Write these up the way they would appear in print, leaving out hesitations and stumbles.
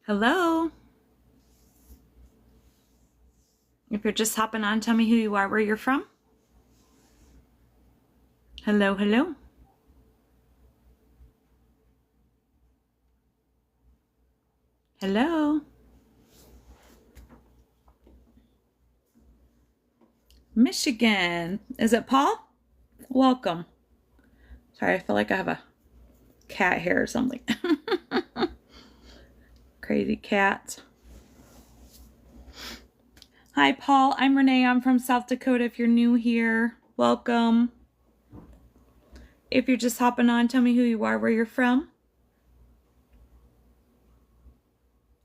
Hello. If you're just hopping on, tell me who you are, where you're from. Hello, hello. Hello. Michigan. Is it Paul? Welcome. Sorry, I feel like I have a cat here or something. Crazy cat. Hi, Paul. I'm Renee. I'm from South Dakota. If you're new here, welcome. If you're just hopping on, tell me who you are, where you're from.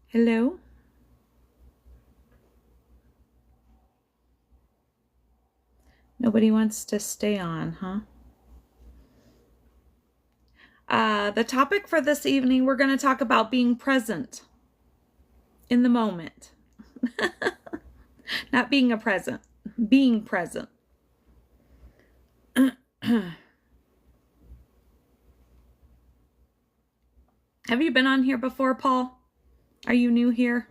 Hello. Nobody wants to stay on, huh? The topic for this evening, we're going to talk about being present in the moment. Not being a present, being present. Have you been on here before, Paul? Are you new here?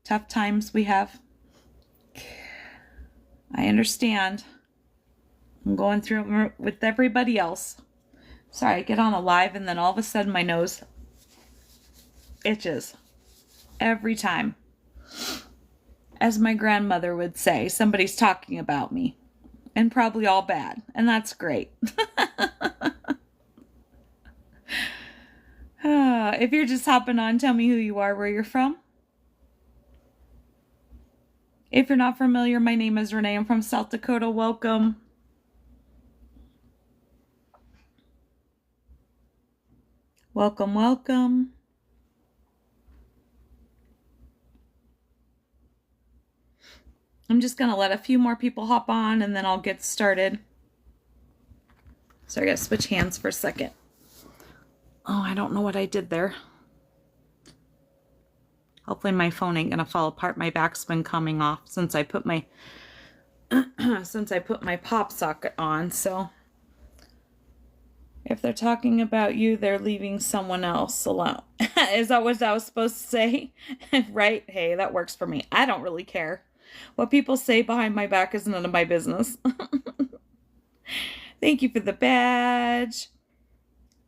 Tough times we have. I understand. I'm going through it with everybody else. Sorry, I get on a live and then all of a sudden my nose itches. Every time. As my grandmother would say, somebody's talking about me. And probably all bad. And that's great. If you're just hopping on, tell me who you are, where you're from. If you're not familiar, my name is Renee. I'm from South Dakota. Welcome. Welcome, welcome. I'm just going to let a few more people hop on and then I'll get started. So I got to switch hands for a second. Oh, I don't know what I did there. Hopefully my phone ain't going to fall apart. My back's been coming off since I put my pop socket on. So if they're talking about you, they're leaving someone else alone. Is that what I was supposed to say? Right? Hey, that works for me. I don't really care. What people say behind my back is none of my business. Thank you for the badge.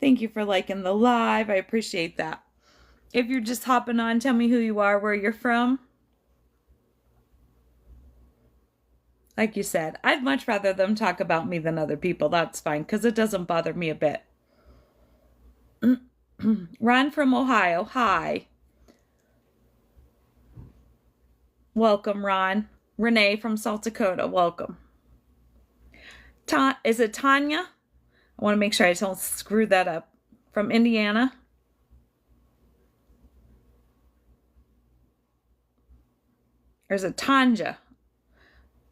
Thank you for liking the live. I appreciate that. If you're just hopping on, tell me who you are, where you're from. Like you said, I'd much rather them talk about me than other people. That's fine, because it doesn't bother me a bit. Ron from Ohio. Hi. Welcome, Ron. Renee from South Dakota. Welcome. Is it Tanya? I want to make sure I don't screw that up. From Indiana. Or is it Tanja?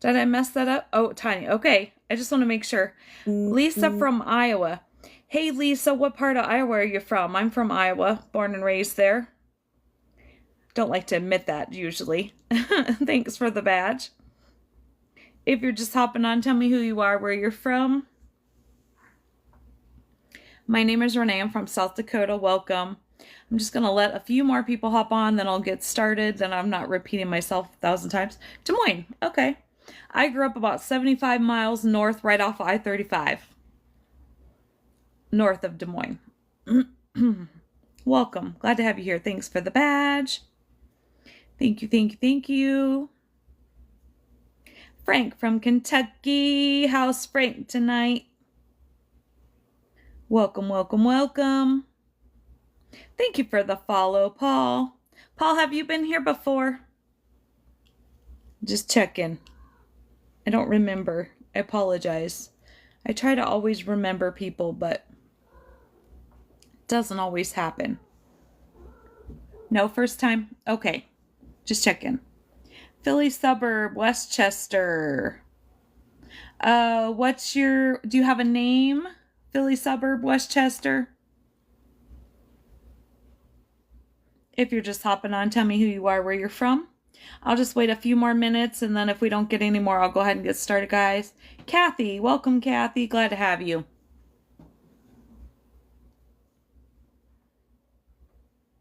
Did I mess that up? Oh, Tanya. Okay. I just want to make sure. Lisa from Iowa. Hey, Lisa, what part of Iowa are you from? I'm from Iowa, born and raised there. Don't like to admit that usually. Thanks for the badge. If you're just hopping on, tell me who you are, where you're from. My name is Renee. I'm from South Dakota. Welcome. I'm just going to let a few more people hop on, then I'll get started. Then I'm not repeating myself 1,000 times. Des Moines. Okay. I grew up about 75 miles north, right off I-35. North of Des Moines. Welcome. Glad to have you here. Thanks for the badge. Thank you, thank you, thank you. Frank from Kentucky. How's Frank tonight? Welcome, welcome, welcome. Thank you for the follow, Paul. Paul, have you been here before? Just checking. I don't remember. I apologize. I try to always remember people, but Doesn't always happen. No, first time? Okay. Just checking. Philly suburb, Westchester. Do you have a name? Philly suburb, Westchester? If you're just hopping on, tell me who you are, where you're from. I'll just wait a few more minutes, and then if we don't get any more, I'll go ahead and get started, guys. Kathy, welcome, Kathy. Glad to have you.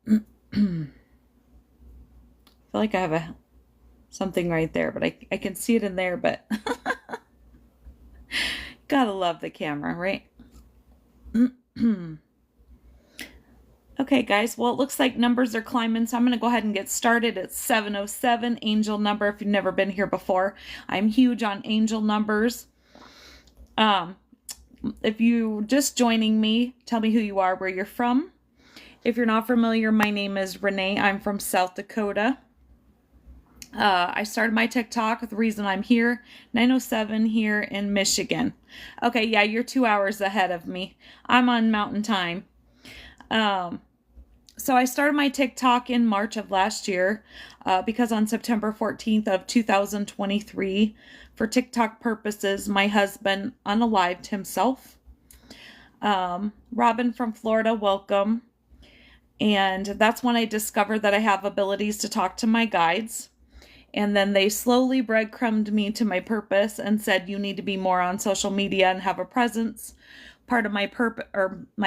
I feel like I have something right there, but I can see it in there, but gotta love the camera, right? Okay, guys, well, it looks like numbers are climbing, so I'm going to go ahead and get started. It's 707, angel number, if you've never been here before. I'm huge on angel numbers. If you're just joining me, tell me who you are, where you're from. If you're not familiar, my name is Renee. I'm from South Dakota. I started my TikTok, the reason I'm here, 9:07 here in Michigan. Okay, yeah, you're 2 hours ahead of me. I'm on Mountain Time. So I started my TikTok in March of last year because on September 14th of 2023, for TikTok purposes, my husband unalived himself. Robin from Florida, welcome. And that's when I discovered that I have abilities to talk to my guides. And then they slowly breadcrumbed me to my purpose and said, you need to be more on social media and have a presence. Part of my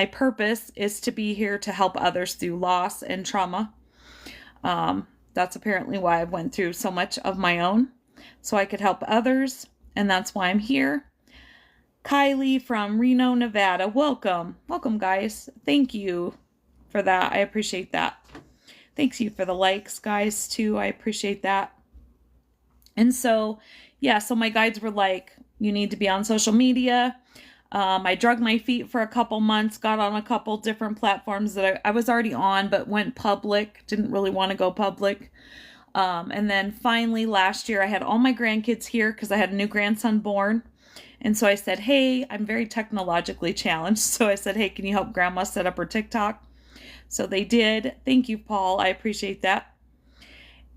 purpose is to be here to help others through loss and trauma. That's apparently why I went through so much of my own, so I could help others, and that's why I'm here. Kylie from Reno, Nevada, welcome. Welcome, guys. Thank you for that. I appreciate that. Thanks you for the likes, guys, too. I appreciate that. And so, yeah, so my guides were like, you need to be on social media. I drug my feet for a couple months, got on a couple different platforms that I was already on, but went public, didn't really want to go public. And then finally last year I had all my grandkids here because I had a new grandson born. And so I said, hey, I'm very technologically challenged. So I said, hey, can you help grandma set up her TikTok? So they did. Thank you, Paul. I appreciate that.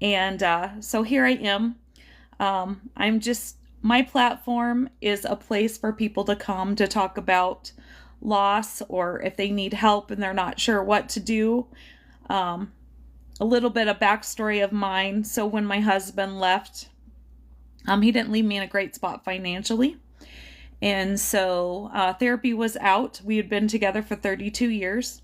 And so here I am. My platform is a place for people to come to talk about loss, or if they need help and they're not sure what to do. A little bit of backstory of mine. So when my husband left, he didn't leave me in a great spot financially. And so therapy was out. We had been together for 32 years.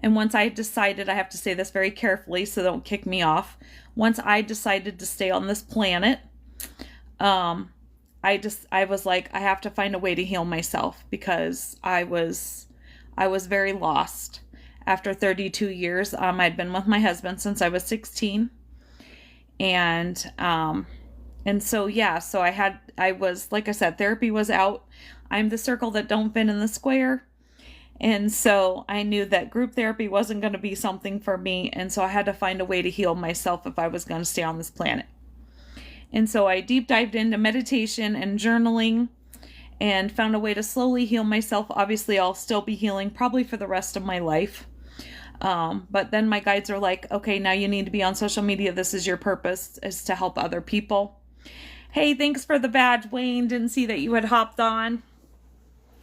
And once I decided, I have to say this very carefully so don't kick me off. Once I decided to stay on this planet, I was like, I have to find a way to heal myself because I was very lost after 32 years. I'd been with my husband since I was 16. And so, yeah, so like I said, therapy was out. I'm the circle that don't fit in the square. And so I knew that group therapy wasn't going to be something for me. And so I had to find a way to heal myself if I was going to stay on this planet. And so I deep dived into meditation and journaling and found a way to slowly heal myself. Obviously, I'll still be healing probably for the rest of my life. But then my guides are like, okay, now you need to be on social media. This is your purpose, is to help other people. Hey, thanks for the badge, Wayne. Didn't see that you had hopped on.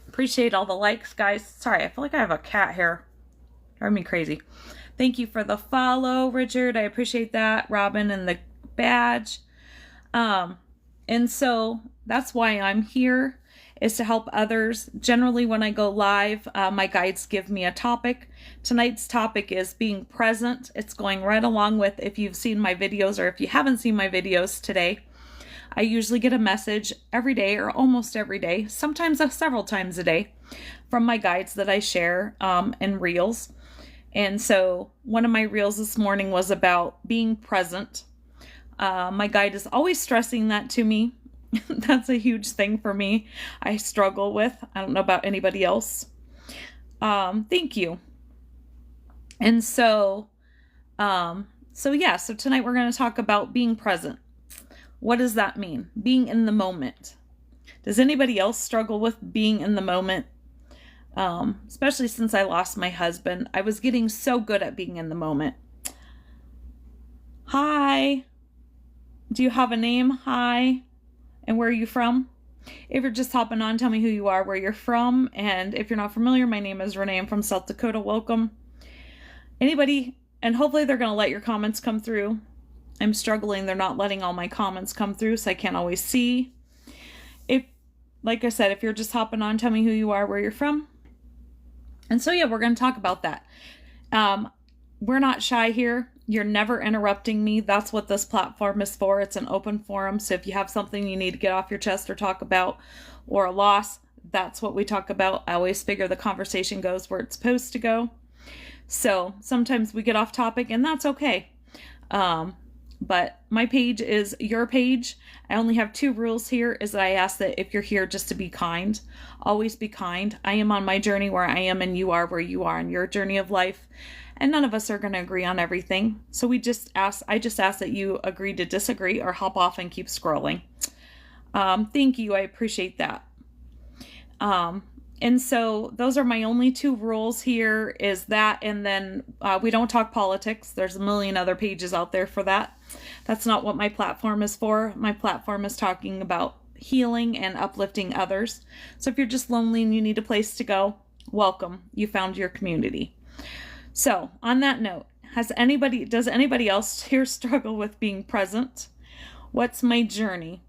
Appreciate all the likes, guys. Sorry, I feel like I have a cat hair. Driving me crazy. Thank you for the follow, Richard. I appreciate that. Robin and the badge. And so that's why I'm here, is to help others. Generally, when I go live, my guides give me a topic. Tonight's topic is being present. It's going right along with if you've seen my videos, or if you haven't seen my videos today. I usually get a message every day, or almost every day, sometimes several times a day, from my guides that I share in reels. And so one of my reels this morning was about being present. My guide is always stressing that to me. That's a huge thing for me. I struggle with. I don't know about anybody else. Thank you. And so tonight we're going to talk about being present. What does that mean? Being in the moment. Does anybody else struggle with being in the moment? especially since I lost my husband. I was getting so good at being in the moment. Hi. Do you have a name? Hi. And where are you from? If you're just hopping on, tell me who you are, where you're from. And if you're not familiar, my name is Renee. I'm from South Dakota. Welcome. Anybody, and hopefully they're going to let your comments come through. I'm struggling. They're not letting all my comments come through, so I can't always see. If, like I said, if you're just hopping on, tell me who you are, where you're from. And so, yeah, we're going to talk about that. We're not shy here. You're never interrupting me. That's what this platform is for. It's an open forum. So if you have something you need to get off your chest or talk about, or a loss, that's what we talk about. I always figure the conversation goes where it's supposed to go. So sometimes we get off topic, and that's okay. But my page is your page. I only have 2 rules here, is that I ask that if you're here just to be kind, always be kind. I am on my journey where I am, and you are where you are in your journey of life. And none of us are going to agree on everything. So I just ask that you agree to disagree or hop off and keep scrolling. Thank you. I appreciate that. And so those are my only 2 rules here, is that, and then we don't talk politics. There's a million other pages out there for that. That's not what my platform is for. My platform is talking about healing and uplifting others. So if you're just lonely and you need a place to go, welcome. You found your community. So on that note, does anybody else here struggle with being present? What's my journey?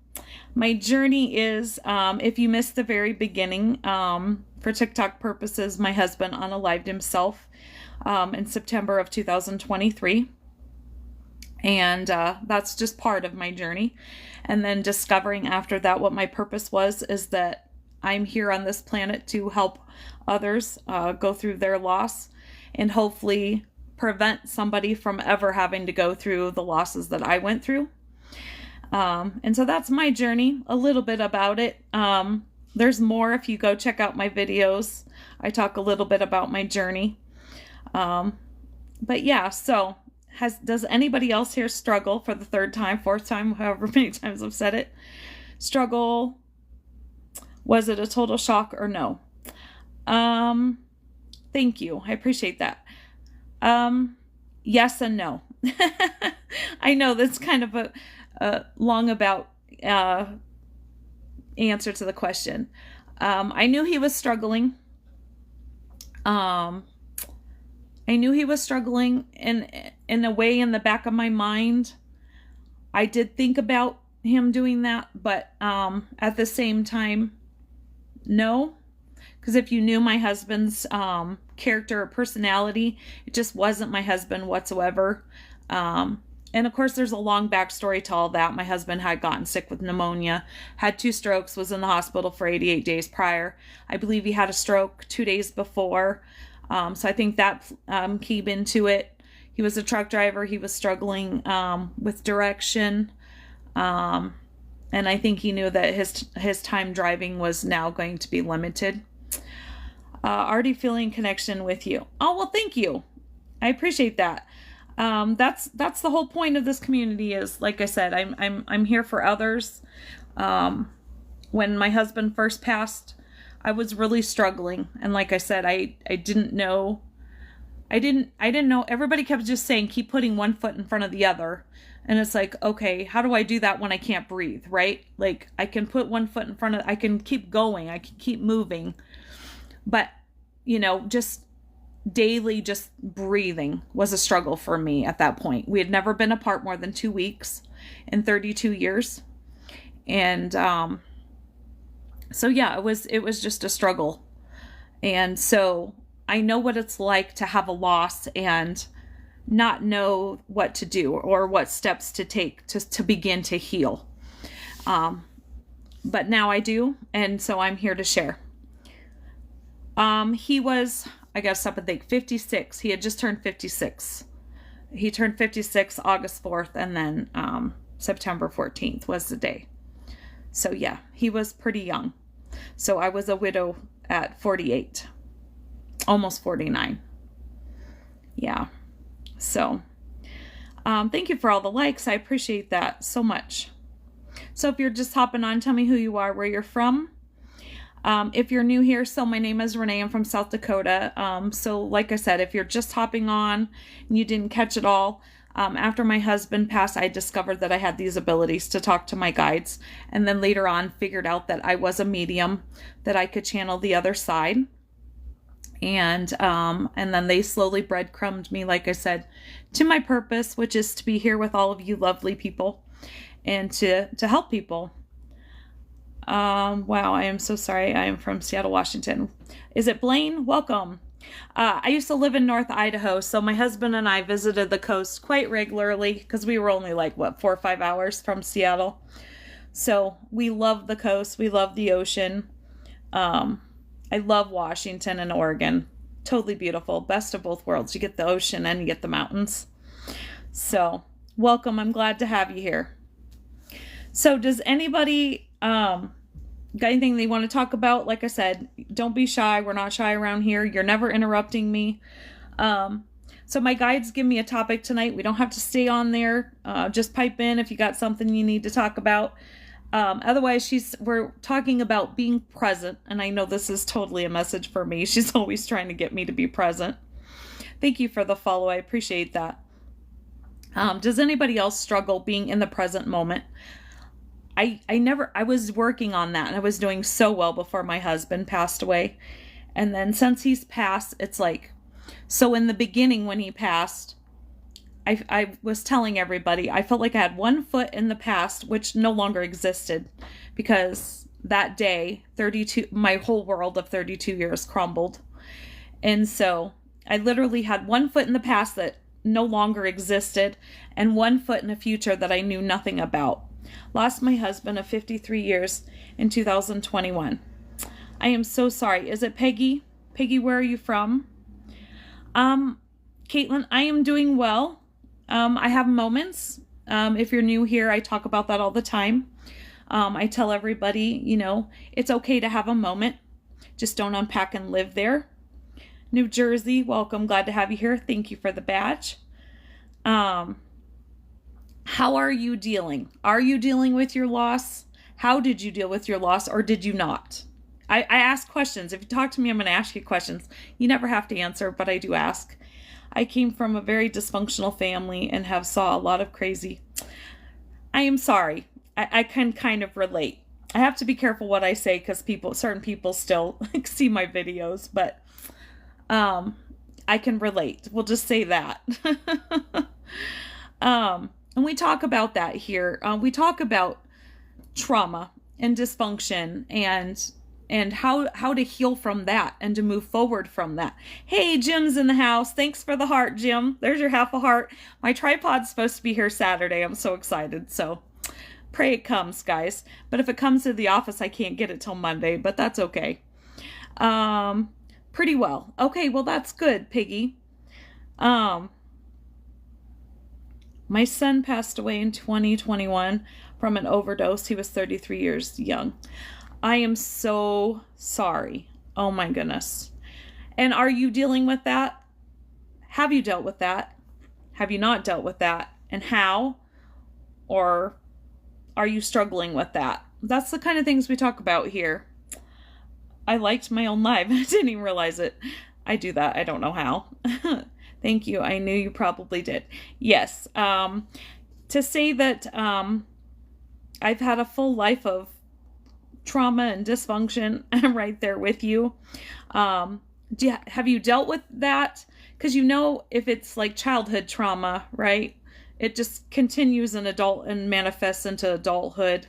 My journey is, if you missed the very beginning, for TikTok purposes, my husband unalived himself in September of 2023. And that's just part of my journey. And then discovering after that what my purpose was, is that I'm here on this planet to help others go through their loss, and hopefully prevent somebody from ever having to go through the losses that I went through. And so that's my journey, a little bit about it. There's more if you go check out my videos. I talk a little bit about my journey. But yeah, so does anybody else here struggle for the 3rd time, 4th time, however many times I've said it? Struggle. Was it a total shock or no? Thank you. I appreciate that. Yes and no. I know that's kind of a long about answer to the question. I knew he was struggling. I knew he was struggling in a way. In the back of my mind, I did think about him doing that, but at the same time, no. Because if you knew my husband's character or personality, it just wasn't my husband whatsoever. And of course, there's a long backstory to all that. My husband had gotten sick with pneumonia, had 2 strokes, was in the hospital for 88 days prior. I believe he had a stroke 2 days before. So I think that came into it. He was a truck driver. He was struggling with direction. And I think he knew that his time driving was now going to be limited. Already feeling connection with you. Oh, well, thank you. I appreciate that. That's the whole point of this community, is, like I said, I'm here for others. When my husband first passed, I was really struggling. And like I said, I didn't know. Everybody kept just saying, keep putting one foot in front of the other. And it's like, okay, how do I do that when I can't breathe, right? Like, I can put one foot in front of, I can keep going, I can keep moving. But, just daily, just breathing was a struggle for me at that point. We had never been apart more than 2 weeks in 32 years. And so, yeah, it was just a struggle. And so I know what it's like to have a loss and not know what to do or what steps to take to begin to heal. But now I do. And so I'm here to share. He was, I gotta stop and think, 56. He had just turned 56. He turned 56 August 4th, and then September 14th was the day. So yeah, he was pretty young. So I was a widow at 48, almost 49. Yeah. So thank you for all the likes. I appreciate that so much. So if you're just hopping on, tell me who you are, where you're from. If you're new here, so my name is Renee. I'm from South Dakota. So like I said, if you're just hopping on and you didn't catch it all, after my husband passed, I discovered that I had these abilities to talk to my guides. And then later on figured out that I was a medium, that I could channel the other side. And then they slowly breadcrumbed me, like I said, to my purpose, which is to be here with all of you lovely people and to help people. Wow, I am so sorry. I am from Seattle, Washington. Is it Blaine? Welcome. I used to live in North Idaho, so my husband and I visited the coast quite regularly because we were only like, 4 or 5 hours from Seattle. So we love the coast. We love the ocean. I love Washington and Oregon. Totally beautiful. Best of both worlds. You get the ocean and you get the mountains. So welcome. I'm glad to have you here. So does anybody got anything they want to talk about? Like I said, don't be shy. We're not shy around here. You're never interrupting me. So my guides give me a topic tonight. We don't have to stay on there. Just pipe in if you got something you need to talk about. Otherwise, we're talking about being present. And I know this is totally a message for me. She's always trying to get me to be present. Thank you for the follow. I appreciate that. Does anybody else struggle being in the present moment? I was working on that and I was doing so well before my husband passed away. And then since he's passed, it's like, so in the beginning when he passed, I was telling everybody, I felt like I had one foot in the past, which no longer existed because that day, my whole world of 32 years crumbled. And so I literally had one foot in the past that no longer existed and one foot in the future that I knew nothing about. Lost my husband of 53 years in 2021. I am so sorry. Is it Peggy? Peggy, where are you from? Caitlin, I am doing well. I have moments. If you're new here, I talk about that all the time. I tell everybody, it's okay to have a moment. Just don't unpack and live there. New Jersey, welcome. Glad to have you here. Thank you for the badge. How are you dealing? Are you dealing with your loss? How did you deal with your loss, or did you not? I ask questions. If you talk to me, I'm going to ask you questions. You never have to answer, but I do ask. I came from a very dysfunctional family and have saw a lot of crazy. I am sorry. I can kind of relate. I have to be careful what I say because certain people still see my videos, but I can relate. We'll just say that. And we talk about that here. We talk about trauma and dysfunction and how to heal from that and to move forward from that. Hey, Jim's in the house. Thanks for the heart, Jim. There's your half a heart. My tripod's supposed to be here Saturday. I'm so excited. So pray it comes, guys. But if it comes to the office, I can't get it till Monday, but that's okay. Pretty well. Okay, well, that's good, Piggy. My son passed away in 2021 from an overdose. He was 33 years young. I am so sorry. Oh my goodness. And are you dealing with that? Have you dealt with that? Have you not dealt with that? And how? Or are you struggling with that? That's the kind of things we talk about here. I liked my own live. I didn't even realize it. I do that. I don't know how. Thank you. I knew you probably did. Yes. To say that I've had a full life of trauma and dysfunction, I'm right there with you. Have you dealt with that? Because if it's like childhood trauma, right? It just continues in adult and manifests into adulthood.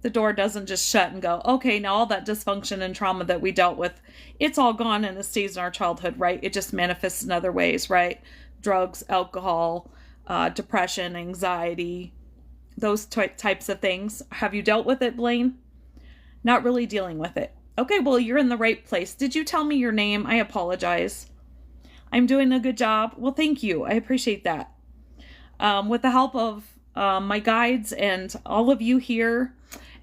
The door doesn't just shut and go, okay, now all that dysfunction and trauma that we dealt with, it's all gone and it stays in our childhood, right? It just manifests in other ways, right? Drugs, alcohol, depression, anxiety, those types of things. Have you dealt with it, Blaine? Not really dealing with it. Okay, well, you're in the right place. Did you tell me your name? I apologize. I'm doing a good job. Well, thank you. I appreciate that. With the help of my guides and all of you here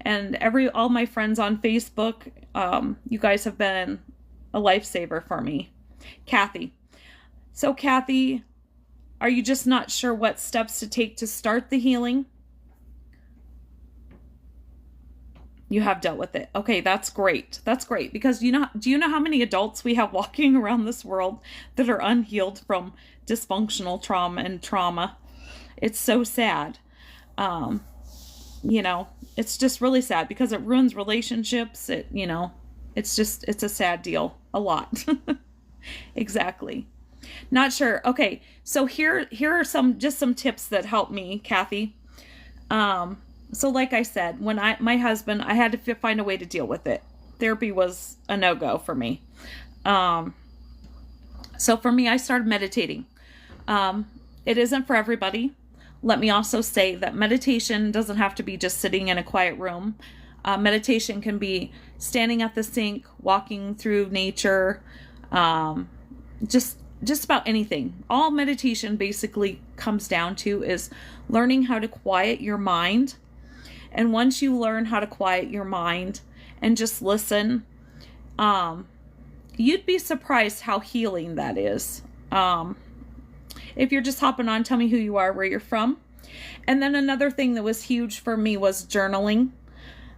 and all my friends on Facebook, you guys have been a lifesaver for me. Kathy. So, Kathy, are you just not sure what steps to take to start the healing? You have dealt with it. Okay, that's great. That's great because do you know how many adults we have walking around this world that are unhealed from dysfunctional trauma? It's so sad. Um, it's just really sad because it ruins relationships. It's a sad deal. A lot. Exactly. Not sure. Okay, so here are some tips that help me, Kathy. So like I said, when my husband, I had to find a way to deal with it. Therapy was a no-go for me. So for me, I started meditating. It isn't for everybody. Let me also say that meditation doesn't have to be just sitting in a quiet room. Meditation can be standing at the sink, walking through nature, just about anything. All meditation basically comes down to is learning how to quiet your mind. And once you learn how to quiet your mind and just listen, you'd be surprised how healing that is. If you're just hopping on, tell me who you are, where you're from. And then another thing that was huge for me was journaling.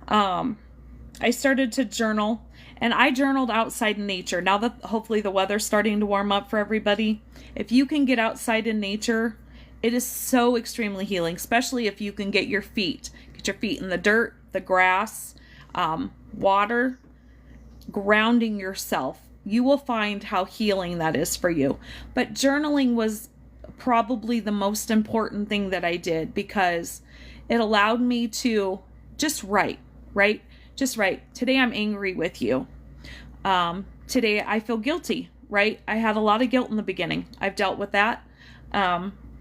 I started to journal, and I journaled outside in nature. Now that hopefully the weather's starting to warm up for everybody, if you can get outside in nature, it is so extremely healing, especially if you can get your feet in the dirt, the grass, water, grounding yourself. You will find how healing that is for you. But journaling was probably the most important thing that I did because it allowed me to just write, right? Just write. Today I'm angry with you. Today I feel guilty, right? I had a lot of guilt in the beginning. I've dealt with that.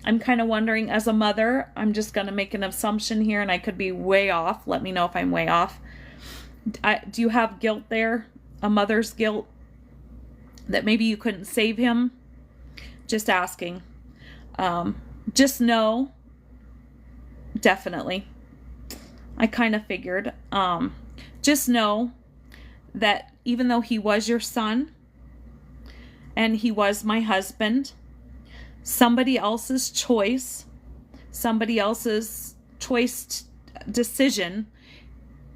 I'm kind of wondering, as a mother, I'm just going to make an assumption here, and I could be way off. Let me know if I'm way off. Do you have guilt there? A mother's guilt? That maybe you couldn't save him? Just asking. Just know, definitely. I kind of figured. Just know that even though he was your son, and he was my husband, somebody else's choice decision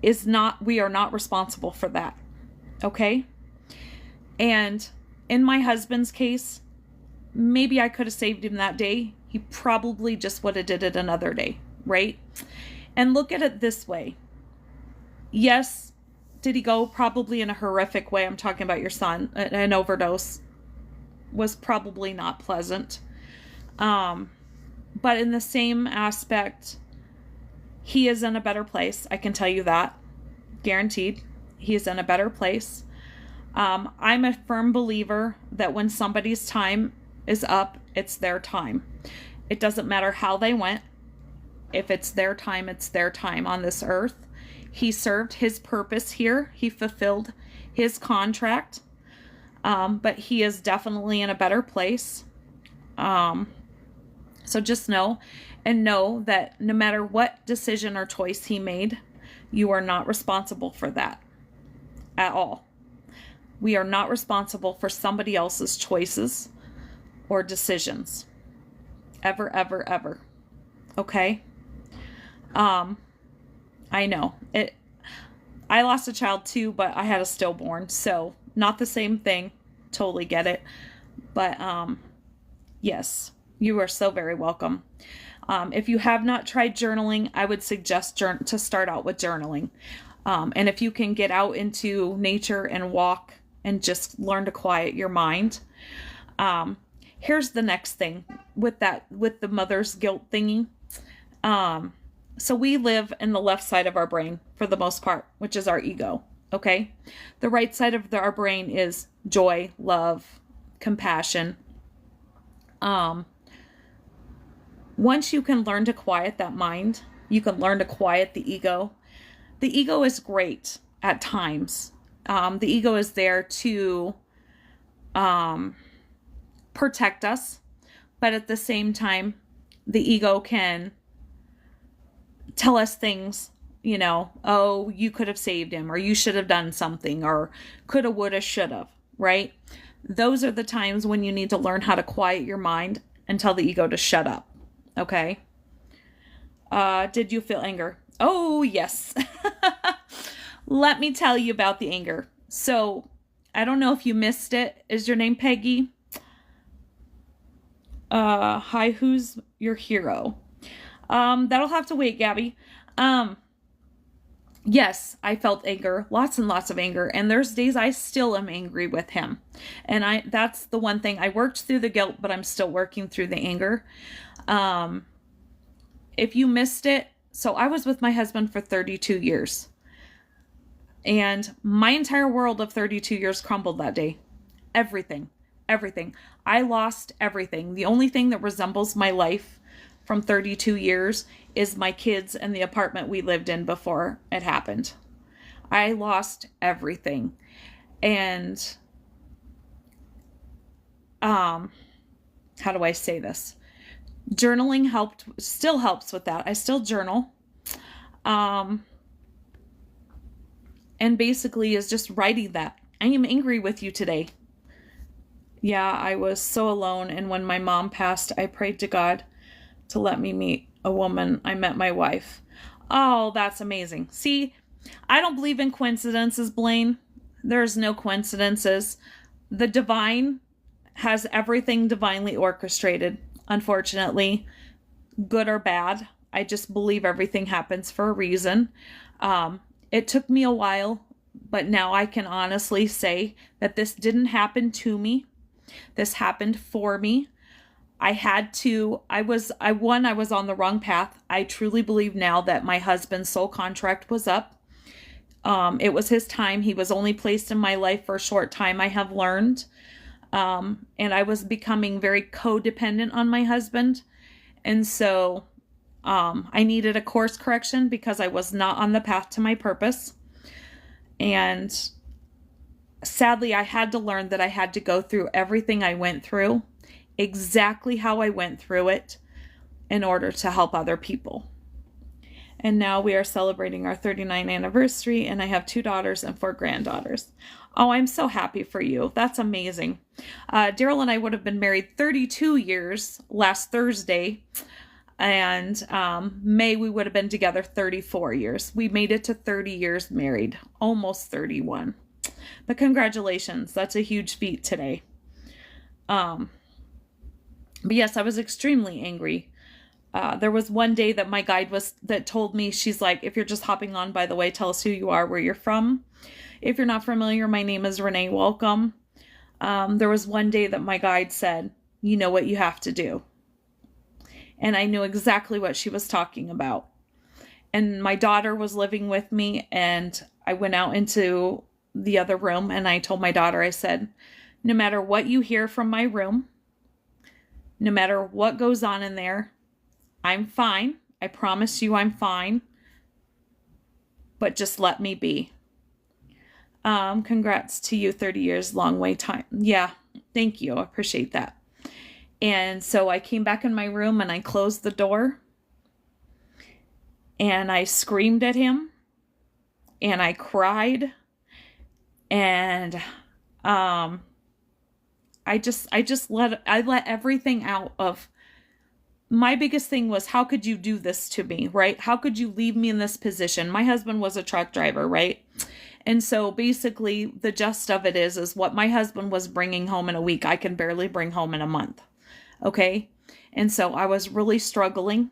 is not, we are not responsible for that. Okay? And in my husband's case, maybe I could have saved him that day. He probably just would have did it another day, right? And look at it this way. Yes, did he go probably in a horrific way? I'm talking about your son. An overdose was probably not pleasant. But in the same aspect, he is in a better place. I can tell you that. Guaranteed. He is in a better place. I'm a firm believer that when somebody's time is up, it's their time. It doesn't matter how they went. If it's their time, it's their time on this earth. He served his purpose here. He fulfilled his contract. But he is definitely in a better place. So just know that no matter what decision or choice he made, you are not responsible for that at all. We are not responsible for somebody else's choices or decisions. Ever, ever, ever. Okay? I know. I lost a child too, but I had a stillborn, so not the same thing. Totally get it. But yes, you are so very welcome. If you have not tried journaling, I would suggest to start out with journaling. And if you can get out into nature and walk and just learn to quiet your mind. Here's the next thing with the mother's guilt thingy. So we live in the left side of our brain for the most part, which is our ego. Okay. The right side of our brain is joy, love, compassion. Once you can learn to quiet that mind, you can learn to quiet the ego. The ego is great at times. The ego is there to protect us, but at the same time, the ego can tell us things, oh, you could have saved him, or you should have done something, or coulda, woulda, shoulda, right? Those are the times when you need to learn how to quiet your mind and tell the ego to shut up. Okay. Did you feel anger? Oh, yes. Let me tell you about the anger. So, I don't know if you missed it. Is your name Peggy? Hi, who's your hero? That'll have to wait, Gabby. Yes, I felt anger, lots and lots of anger, and there's days I still am angry with him. And that's the one thing. I worked through the guilt, but I'm still working through the anger. If you missed it, so I was with my husband for 32 years. And my entire world of 32 years crumbled that day. Everything. Everything. I lost everything. The only thing that resembles my life from 32 years is my kids and the apartment we lived in before it happened. I lost everything. And how do I say this? Journaling still helps with that. I still journal. And basically is just writing that. I am angry with you today. Yeah, I was so alone. And when my mom passed, I prayed to God to let me meet a woman. I met my wife. Oh, that's amazing. See, I don't believe in coincidences, Blaine. There's no coincidences. The divine has everything divinely orchestrated, unfortunately, good or bad. I just believe everything happens for a reason. It took me a while, but now I can honestly say that this didn't happen to me. This happened for me. I was on the wrong path. I truly believe now that my husband's soul contract was up. It was his time. He was only placed in my life for a short time, I have learned. And I was becoming very codependent on my husband. And so I needed a course correction because I was not on the path to my purpose. And sadly, I had to learn that I had to go through everything I went through, exactly how I went through it, in order to help other people. And now we are celebrating our 39th anniversary, and I have 2 daughters and 4 granddaughters. Oh, I'm so happy for you. That's amazing. Daryl and I would have been married 32 years last Thursday. And May, we would have been together 34 years. We made it to 30 years married, almost 31. But congratulations. That's a huge feat today. But yes, I was extremely angry. There was one day that my guide that told me, she's like, if you're just hopping on, by the way, tell us who you are, where you're from. If you're not familiar, my name is Renee. Welcome. There was one day that my guide said, you know what you have to do. And I knew exactly what she was talking about. And my daughter was living with me, and I went out into the other room and I told my daughter, I said, no matter what you hear from my room, no matter what goes on in there, I'm fine. I promise you I'm fine. But just let me be. Congrats to you, 30 years, long way time. Yeah, thank you. I appreciate that. And so I came back in my room and I closed the door and I screamed at him and I cried and I let everything out of my biggest thing was, how could you do this to me, right? How could you leave me in this position? My husband was a truck driver, right? And so basically the gist of it is what my husband was bringing home in a week, I can barely bring home in a month. Okay. And so I was really struggling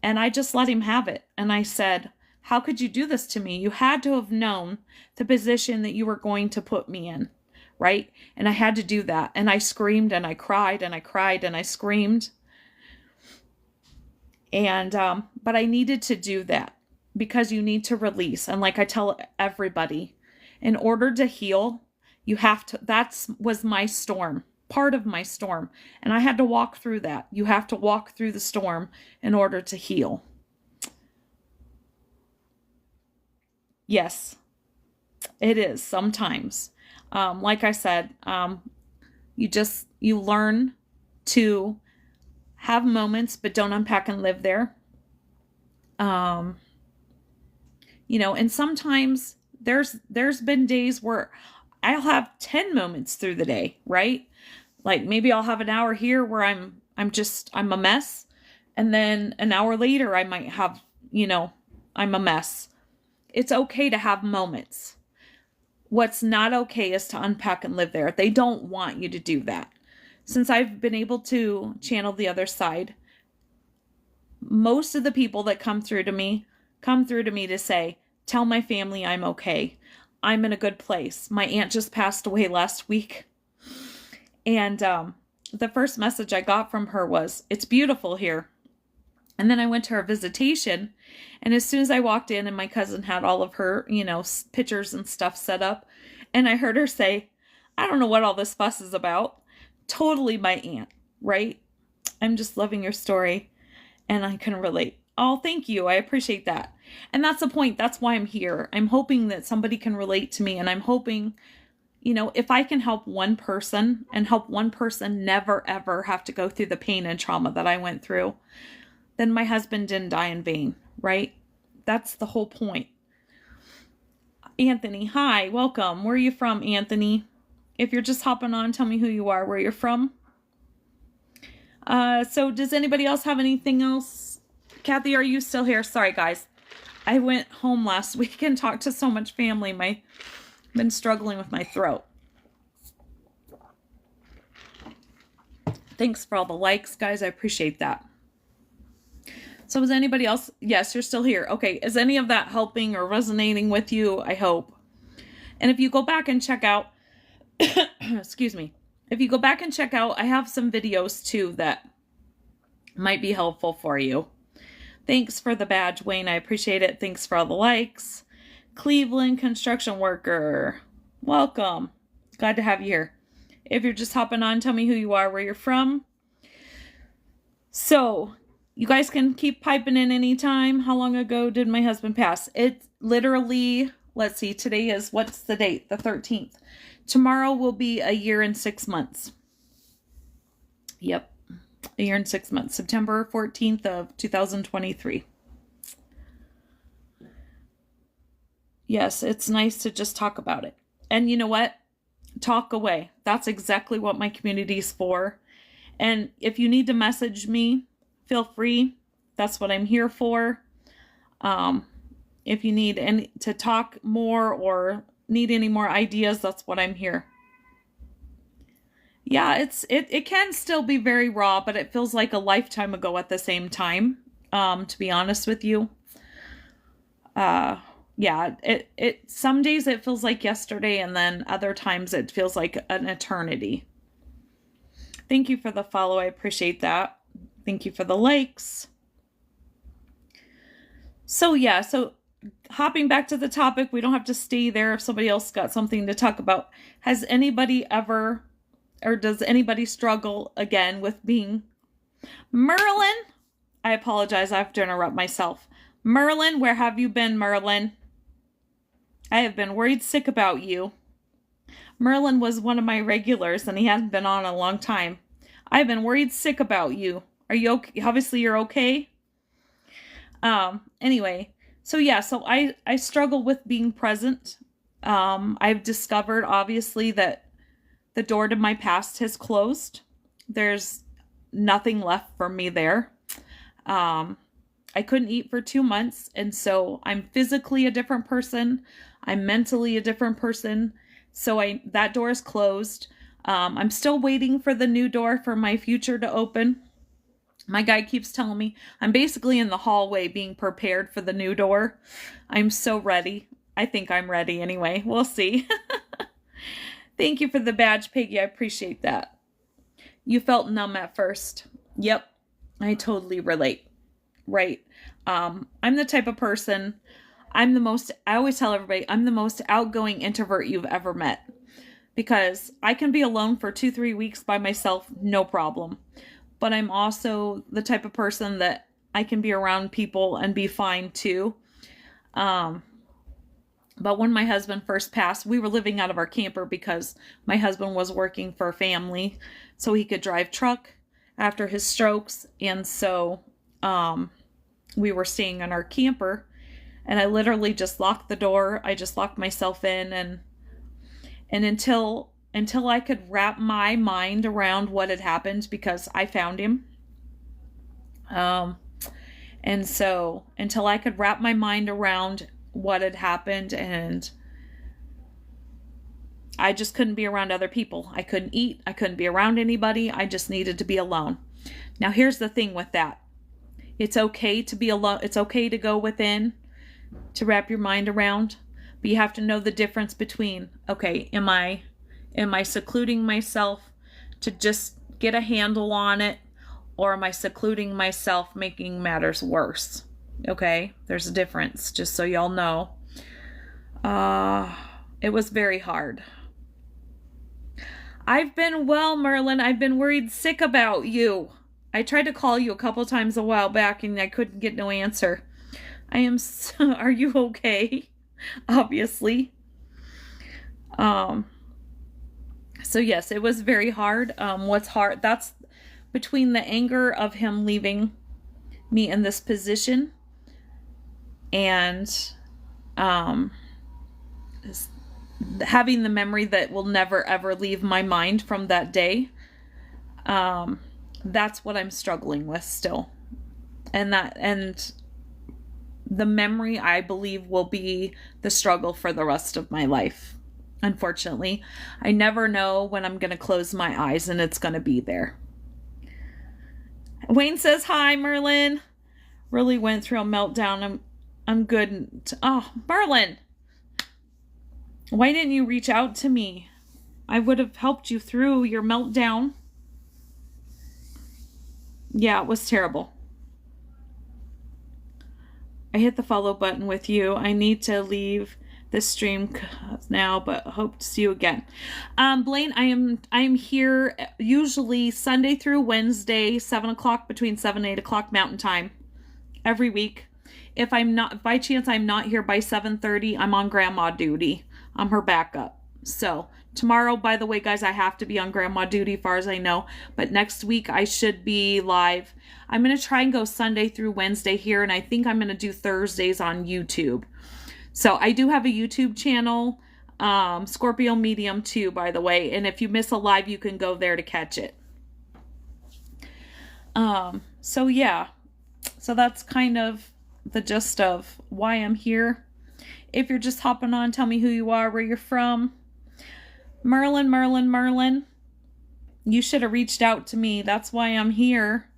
and I just let him have it. And I said, how could you do this to me? You had to have known the position that you were going to put me in. Right. And I had to do that. And I screamed and I cried and I cried and I screamed. And, but I needed to do that because you need to release. And like I tell everybody, in order to heal, you have to, was my storm. Part of my storm. And I had to walk through that. You have to walk through the storm in order to heal. Yes, it is sometimes. Like I said, you learn to have moments, but don't unpack and live there. And sometimes there's been days where I'll have 10 moments through the day, right? Like maybe I'll have an hour here where I'm a mess. And then an hour later I might have, I'm a mess. It's okay to have moments. What's not okay is to unpack and live there. They don't want you to do that. Since I've been able to channel the other side, most of the people that come through to me to say, tell my family I'm okay. I'm in a good place. My aunt just passed away last week. And the first message I got from her was, it's beautiful here. And then I went to her visitation. And as soon as I walked in and my cousin had all of her, pictures and stuff set up, and I heard her say, I don't know what all this fuss is about. Totally my aunt, right? I'm just loving your story and I can relate. Oh, thank you. I appreciate that. And that's the point. That's why I'm here. I'm hoping that somebody can relate to me, and I'm hoping, if I can help one person and help one person never ever have to go through the pain and trauma that I went through, then my husband didn't die in vain, right? That's the whole point. Anthony, hi, welcome. Where are you from, Anthony? If you're just hopping on, tell me who you are, where you're from. So does anybody else have anything else? Kathy, are you still here? Sorry, guys. I went home last week and talked to so much family. I've been struggling with my throat. Thanks for all the likes, guys. I appreciate that. So is anybody else? Yes, you're still here. Okay. Is any of that helping or resonating with you? I hope. And if you go back and check out, excuse me. If you go back and check out, I have some videos too that might be helpful for you. Thanks for the badge, Wayne. I appreciate it. Thanks for all the likes. Cleveland construction worker. Welcome. Glad to have you here. If you're just hopping on, tell me who you are, where you're from. So, you guys can keep piping in anytime. How long ago did my husband pass? It literally, let's see, today is, what's the date? The 13th. Tomorrow will be a year and 6 months. Yep. A year and 6 months. September 14th of 2023. Yes, it's nice to just talk about it. And you know what? Talk away. That's exactly what my community is for. And if you need to message me, feel free. That's what I'm here for. If you need to talk more or need any more ideas, that's what I'm here. Yeah, it can still be very raw, but it feels like a lifetime ago at the same time, to be honest with you. Yeah, it some days it feels like yesterday, and then other times it feels like an eternity. Thank you for the follow. I appreciate that. Thank you for the likes. So yeah, so hopping back to the topic, we don't have to stay there if somebody else got something to talk about. Has anybody ever, or does anybody struggle again with being Merlin? I apologize. I have to interrupt myself. Merlin, where have you been, Merlin? I have been worried sick about you. Merlin was one of my regulars, and he hadn't been on a long time. I've been worried sick about you. Are you okay? Obviously, you're okay. Anyway, so yeah, so I struggle with being present. I've discovered, obviously, that the door to my past has closed. There's nothing left for me there. I couldn't eat for 2 months, and so I'm physically a different person. I'm mentally a different person. So that door is closed. I'm still waiting for the new door for my future to open. My guy keeps telling me I'm basically in the hallway being prepared for the new door. I'm so ready. I think I'm ready anyway. We'll see. Thank you for the badge, Peggy. I appreciate that. You felt numb at first. Yep. I totally relate. Right. I'm the type of person, I always tell everybody, I'm the most outgoing introvert you've ever met, because I can be alone for 2-3 weeks by myself, no problem. But I'm also the type of person that I can be around people and be fine too. But when my husband first passed, we were living out of our camper because my husband was working for a family so he could drive truck after his strokes. And so, we were staying in our camper, and I literally just locked the door. I just locked myself in, and until I could wrap my mind around what had happened, because I found him. And so until I could wrap my mind around what had happened, and I just couldn't be around other people. I couldn't eat. I couldn't be around anybody. I just needed to be alone. Now, here's the thing with that. It's okay to be alone. It's okay to go within, to wrap your mind around, but you have to know the difference between, okay, am I secluding myself to just get a handle on it, or am I secluding myself, making matters worse? Okay, there's a difference, just so y'all know. It was very hard. I've been well, Merlin. I've been worried sick about you. I tried to call you a couple times a while back and I couldn't get no answer. Are you okay? Obviously. So yes, it was very hard. What's hard, that's between the anger of him leaving me in this position and having the memory that will never ever leave my mind from that day. That's what I'm struggling with still. And the memory, I believe, will be the struggle for the rest of my life. Unfortunately, I never know when I'm going to close my eyes and it's going to be there. Wayne says, hi, Merlin. Really went through a meltdown. I'm good. Oh, Merlin. Why didn't you reach out to me? I would have helped you through your meltdown. Yeah, it was terrible. I hit the follow button with you. I need to leave this stream now, but hope to see you again. Blaine, I am here usually Sunday through Wednesday, 7 o'clock, between 7 and 8 o'clock Mountain Time every week. If by chance I'm not here by 7:30, I'm on grandma duty. I'm her backup. So tomorrow, by the way, guys, I have to be on grandma duty, far as I know. But next week, I should be live. I'm going to try and go Sunday through Wednesday here, and I think I'm going to do Thursdays on YouTube. So I do have a YouTube channel, Scorpio Medium 2, by the way. And if you miss a live, you can go there to catch it. So yeah. So that's kind of the gist of why I'm here. If you're just hopping on, tell me who you are, where you're from. Merlin. You should have reached out to me. That's why I'm here.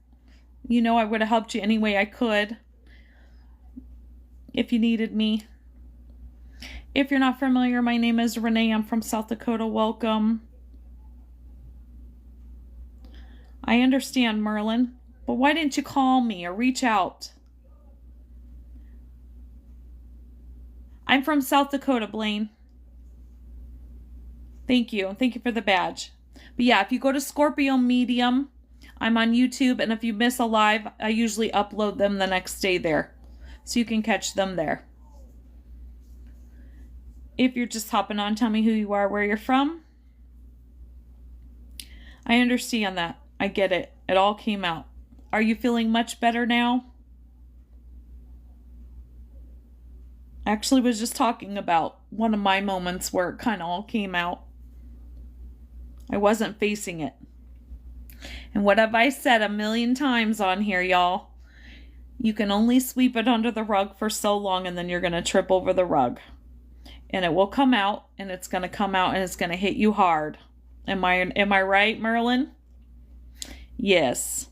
You know, I would have helped you any way I could if you needed me. If you're not familiar, my name is Renee. I'm from South Dakota. Welcome. I understand, Merlin, but why didn't you call me or reach out? I'm from South Dakota, Blaine. Thank you. Thank you for the badge. But yeah, if you go to Scorpio Medium, I'm on YouTube, and if you miss a live, I usually upload them the next day there. So you can catch them there. If you're just hopping on, tell me who you are, where you're from. I understand that. I get it. It all came out. Are you feeling much better now? I actually was just talking about one of my moments where it kind of all came out. I wasn't facing it. And what have I said a million times on here, y'all? You can only sweep it under the rug for so long, and then you're going to trip over the rug. And it will come out, and it's going to come out, and it's going to hit you hard. Am I right, Merlin? Yes.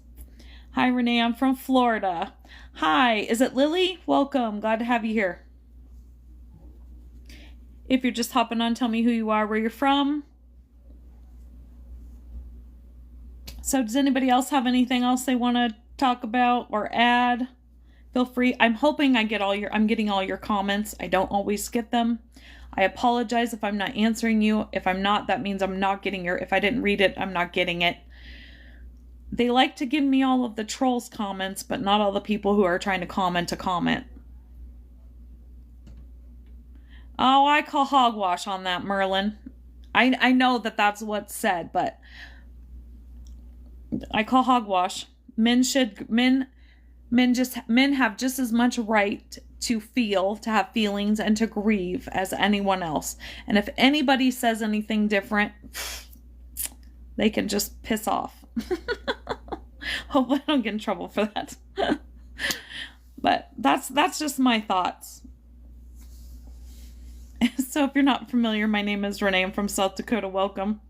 Hi, Renee. I'm from Florida. Hi. Is it Lily? Welcome. Glad to have you here. If you're just hopping on, tell me who you are, where you're from. So does anybody else have anything else they want to talk about or add? Feel free. I'm hoping I'm getting all your comments. I don't always get them. I apologize if I'm not answering you. If I'm not, that means I'm not getting if I didn't read it, I'm not getting it. They like to give me all of the trolls comments, but not all the people who are trying to comment. Oh, I call hogwash on that, Merlin. I know that that's what's said, but I call hogwash. Men have just as much right to feel, to have feelings, and to grieve as anyone else. And if anybody says anything different, they can just piss off. Hopefully I don't get in trouble for that. But that's just my thoughts. So if you're not familiar, my name is Renee. I'm from South Dakota. Welcome.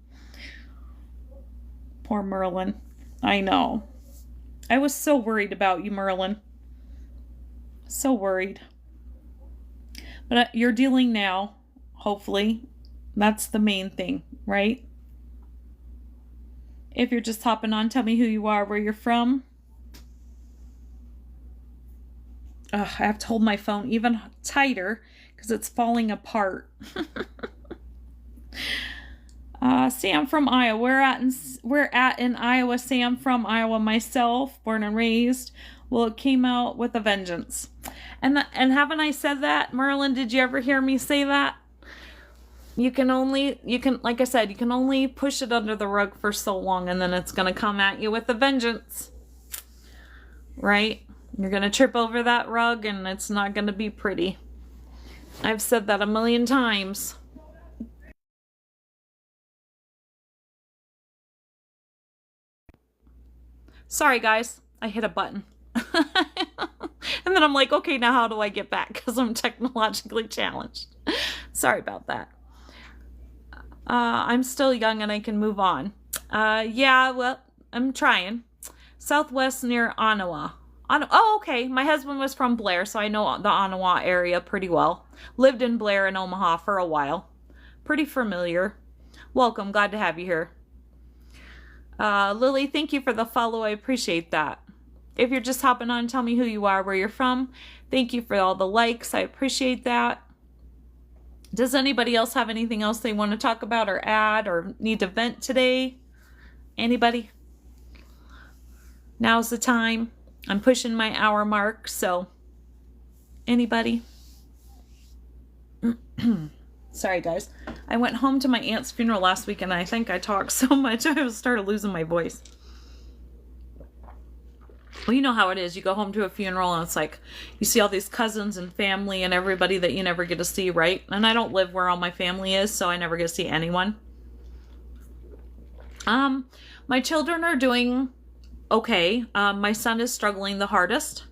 Poor Merlin. I know. I was so worried about you, Merlin. So worried. But you're dealing now, hopefully. That's the main thing, right? If you're just hopping on, tell me who you are, where you're from. Ugh, I have to hold my phone even tighter because it's falling apart. Sam from Iowa. We're at in Iowa. Sam from Iowa myself, born and raised. Well, it came out with a vengeance. And haven't I said that, Merlin? Did you ever hear me say that? Like I said, you can only push it under the rug for so long, and then it's going to come at you with a vengeance. Right? You're going to trip over that rug, and it's not going to be pretty. I've said that a million times. Sorry, guys. I hit a button. And then I'm like, okay, now how do I get back? Because I'm technologically challenged. Sorry about that. I'm still young and I can move on. Yeah, well, I'm trying. Southwest near Ottawa. Oh, okay. My husband was from Blair, so I know the Ottawa area pretty well. Lived in Blair and Omaha for a while. Pretty familiar. Welcome. Glad to have you here. Lily, thank you for the follow. I appreciate that. If you're just hopping on, tell me who you are, where you're from. Thank you for all the likes. I appreciate that. Does anybody else have anything else they want to talk about or add or need to vent today? Anybody? Now's the time. I'm pushing my hour mark, so anybody? Sorry, guys. I went home to my aunt's funeral last week, and I think I talked so much I started losing my voice. Well, you know how it is. You go home to a funeral, and it's like you see all these cousins and family and everybody that you never get to see, right? And I don't live where all my family is, so I never get to see anyone. My children are doing okay. My son is struggling the hardest.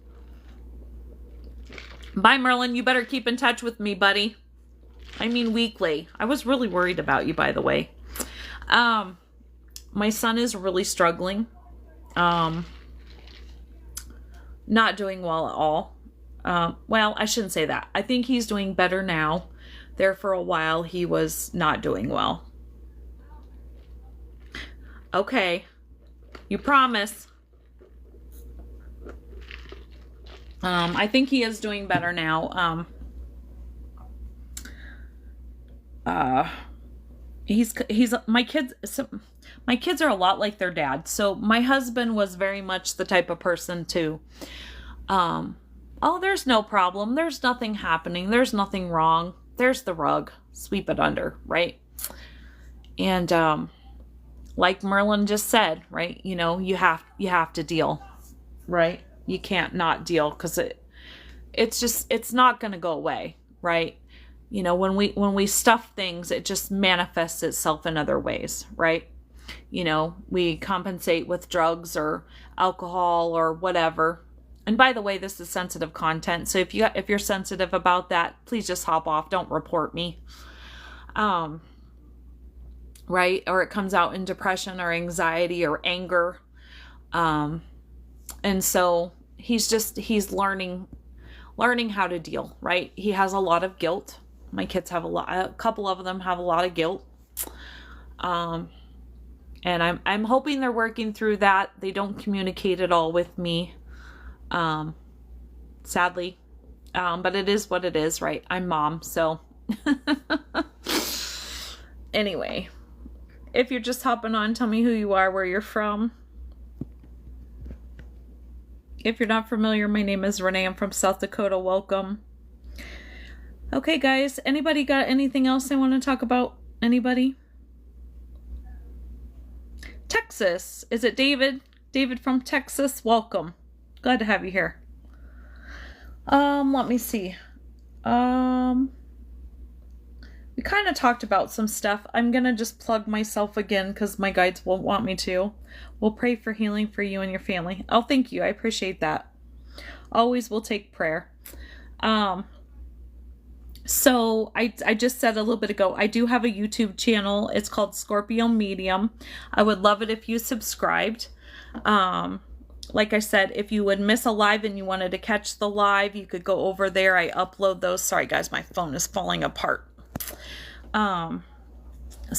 Bye, Merlin. You better keep in touch with me, buddy. I mean, weekly. I was really worried about you, by the way. My son is really struggling. Not doing well at all. Well, I shouldn't say that. I think he's doing better now. There for a while, he was not doing well. Okay. You promise. I think he is doing better now. My kids are a lot like their dad. So my husband was very much the type of person to, oh, there's no problem. There's nothing happening. There's nothing wrong. There's the rug. Sweep it under, right? And, like Merlin just said, right? You know, you have to deal, right? You can't not deal because it's not going to go away, right? You know, when we stuff things, it just manifests itself in other ways, right? You know, we compensate with drugs or alcohol or whatever. And by the way, this is sensitive content. So if you're sensitive about that, please just hop off. Don't report me. Right? Or it comes out in depression or anxiety or anger. And so he's learning how to deal, right? He has a lot of guilt. My kids have a couple of them have a lot of guilt. And I'm hoping they're working through that. They don't communicate at all with me. Sadly. But it is what it is, right? I'm mom, so. Anyway, if you're just hopping on, tell me who you are, where you're from. If you're not familiar, my name is Renee. I'm from South Dakota. Welcome. Okay, guys. Anybody got anything else they want to talk about? Anybody? Texas. Is it David? David from Texas. Welcome. Glad to have you here. Let me see. We kind of talked about some stuff. I'm going to just plug myself again because my guides won't want me to. We'll pray for healing for you and your family. Oh, thank you. I appreciate that. Always will take prayer. So I just said a little bit ago, I do have a YouTube channel. It's called Scorpio Medium. I would love it if you subscribed. Like I said, if you would miss a live and you wanted to catch the live, you could go over there. I upload those. Sorry guys, my phone is falling apart. So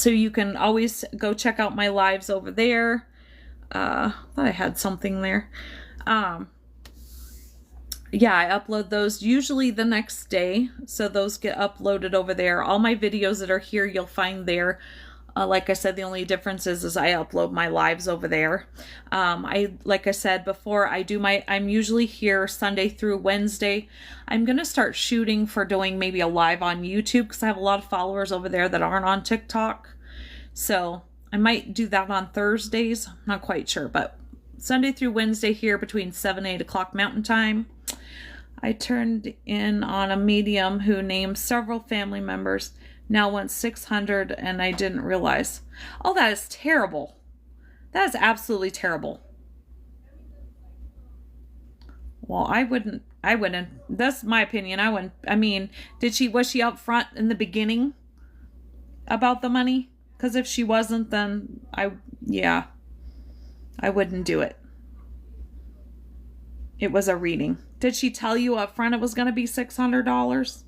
you can always go check out my lives over there. Thought I had something there. Yeah, I upload those usually the next day. So those get uploaded over there. All my videos that are here, you'll find there. Like I said, the only difference is I upload my lives over there. Like I said before, I'm usually here Sunday through Wednesday. I'm going to start shooting for doing maybe a live on YouTube because I have a lot of followers over there that aren't on TikTok. So I might do that on Thursdays. I'm not quite sure, but Sunday through Wednesday here between 7 and 8 o'clock Mountain Time. I turned in on a medium who named several family members. Now wants 600 and I didn't realize. Oh, that is terrible. That is absolutely terrible. Well, I wouldn't. That's my opinion. I wouldn't. I mean, was she up front in the beginning about the money? Because if she wasn't, then I wouldn't do it. It was a reading. Did she tell you up front it was going to be $600?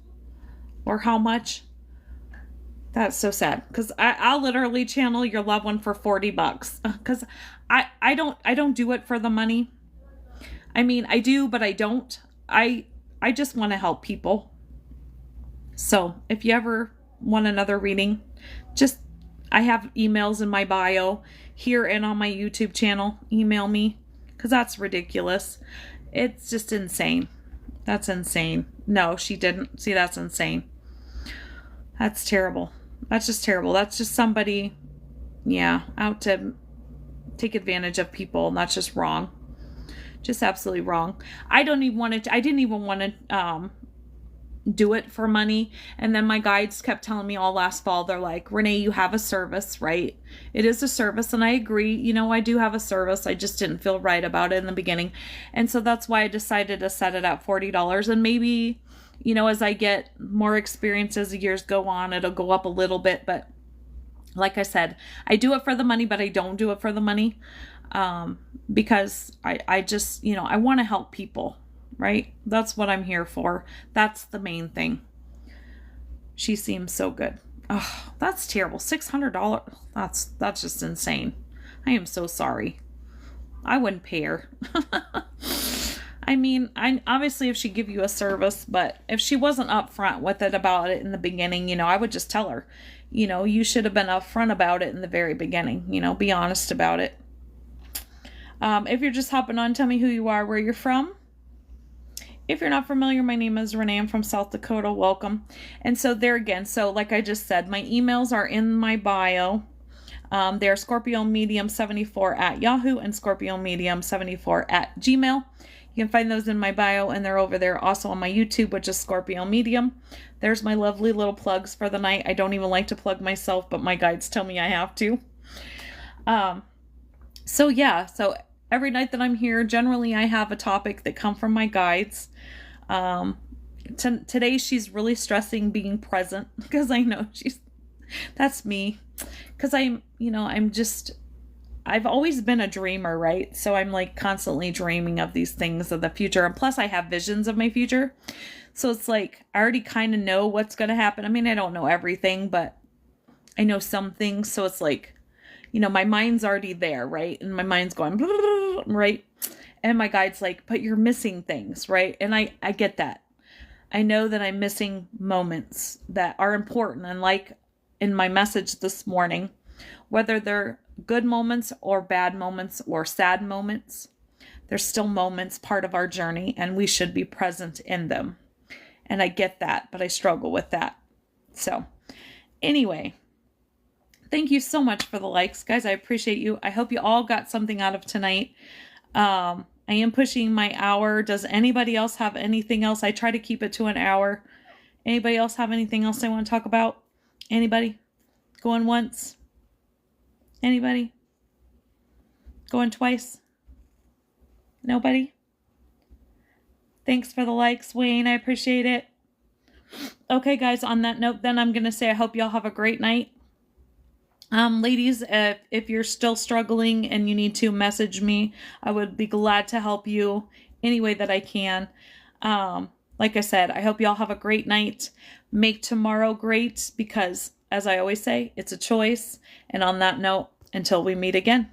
Or how much? That's so sad, because I'll literally channel your loved one for $40, because I don't do it for the money. I mean, I do, but I don't. I just want to help people. So if you ever want another reading, I have emails in my bio here and on my YouTube channel. Email me, because that's ridiculous. It's just insane. That's insane. No, she didn't. See, that's insane. That's terrible. That's just terrible. That's just somebody, out to take advantage of people, and that's just wrong. Just absolutely wrong. I didn't even want to do it for money. And then my guides kept telling me all last fall, they're like, Renee, you have a service, right? It is a service, and I agree. I do have a service. I just didn't feel right about it in the beginning. And so that's why I decided to set it at $40, and maybe as I get more experience as the years go on, it'll go up a little bit. But like I said, I do it for the money, but I don't do it for the money, because I just, I want to help people, right? That's what I'm here for. That's the main thing. She seems so good. Oh, that's terrible. $600. That's just insane. I am so sorry. I wouldn't pay her. I mean, obviously if she give you a service, but if she wasn't upfront with it about it in the beginning, I would just tell her, you should have been upfront about it in the very beginning, be honest about it. If you're just hopping on, tell me who you are, where you're from. If you're not familiar, my name is Renee. I'm from South Dakota. Welcome. And so there again, so like I just said, my emails are in my bio. They're scorpiomedium74 at Yahoo and scorpiomedium74 at Gmail. You can find those in my bio, and they're over there also on my YouTube, which is Scorpio Medium. There's my lovely little plugs for the night. I don't even like to plug myself, but my guides tell me I have to. So every night that I'm here, generally I have a topic that come from my guides. Today she's really stressing being present, because I know that's me. Because I've always been a dreamer, right? So I'm like constantly dreaming of these things of the future. And plus I have visions of my future. So it's like, I already kind of know what's going to happen. I mean, I don't know everything, but I know some things. So it's like, my mind's already there, right? And my mind's going, right? And my guide's like, but you're missing things, right? And I get that. I know that I'm missing moments that are important. And like in my message this morning, whether they're good moments or bad moments or sad moments, there's still moments part of our journey, and we should be present in them. And I get that, but I struggle with that. So anyway, thank you so much for the likes, guys. I appreciate you. I hope you all got something out of tonight. I am pushing my hour. Does anybody else have anything else? I try to keep it to an hour. Anybody else have anything else they want to talk about? Anybody? Going once? Anybody? Going twice? Nobody? Thanks for the likes, Wayne. I appreciate it. Okay, guys, on that note, then I'm going to say I hope y'all have a great night. Ladies, if you're still struggling and you need to message me, I would be glad to help you any way that I can. Like I said, I hope y'all have a great night. Make tomorrow great because, as I always say, it's a choice. And on that note, until we meet again.